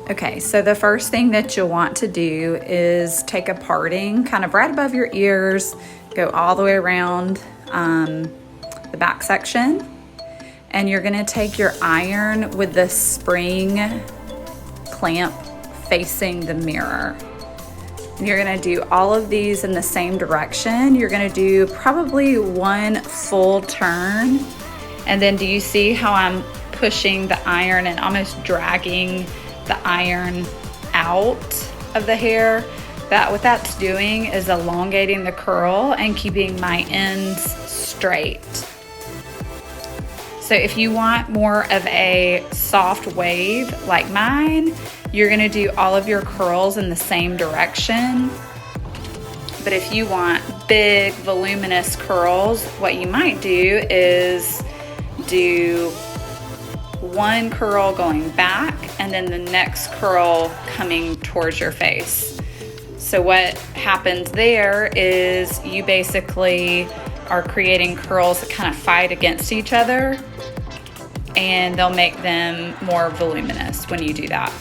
Okay, so the first thing that you'll want to do is take a parting kind of right above your ears, go all the way around the back section, and you're gonna take your iron with the spring clamp facing the mirror. And you're gonna do all of these in the same direction. You're gonna do probably one full turn. And then do you see how I'm pushing the iron and almost dragging the iron out of the hair? What that's doing is elongating the curl and keeping my ends straight. So if you want more of a soft wave like mine, you're gonna do all of your curls in the same direction. But if you want big, voluminous curls, what you might do is do one curl going back and then the next curl coming towards your face. So what happens there is you basically are creating curls that kind of fight against each other, and they'll make them more voluminous when you do that.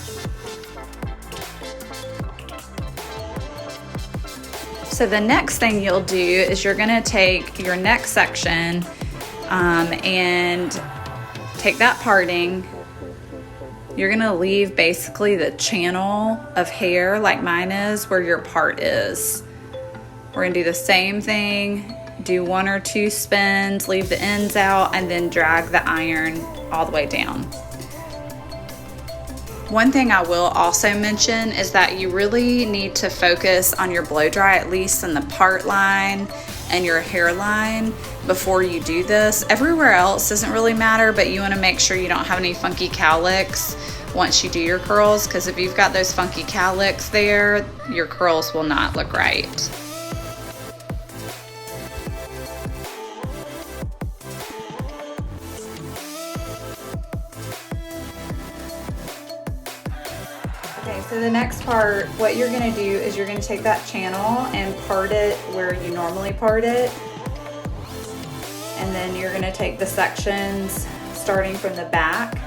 So the next thing you'll do is you're gonna take your neck section and take that parting. You're gonna leave basically the channel of hair like mine is where your part is. We're gonna do the same thing, do 1 or 2 spins, leave the ends out, and then drag the iron all the way down. One thing I will also mention is that you really need to focus on your blow dry, at least in the part line and your hairline, before you do this. Everywhere else doesn't really matter, but you want to make sure you don't have any funky cowlicks once you do your curls, because if you've got those funky cowlicks there, your curls will not look right. Okay, so the next part, what you're gonna do is you're gonna take that channel and part it where you normally part it. And then you're gonna take the sections starting from the back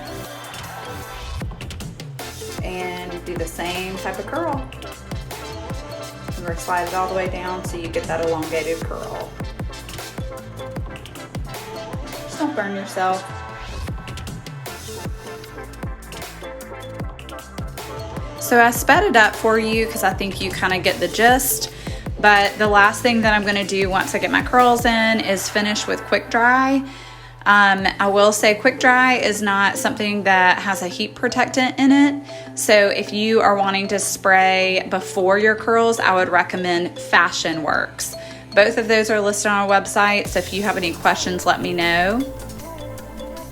and do the same type of curl. We're gonna slide it all the way down so you get that elongated curl. Just don't burn yourself. So I sped it up for you because I think you kind of get the gist. But the last thing that I'm gonna do once I get my curls in is finish with quick dry. I will say quick dry is not something that has a heat protectant in it. So if you are wanting to spray before your curls, I would recommend Fashion Works. Both of those are listed on our website. So if you have any questions, let me know.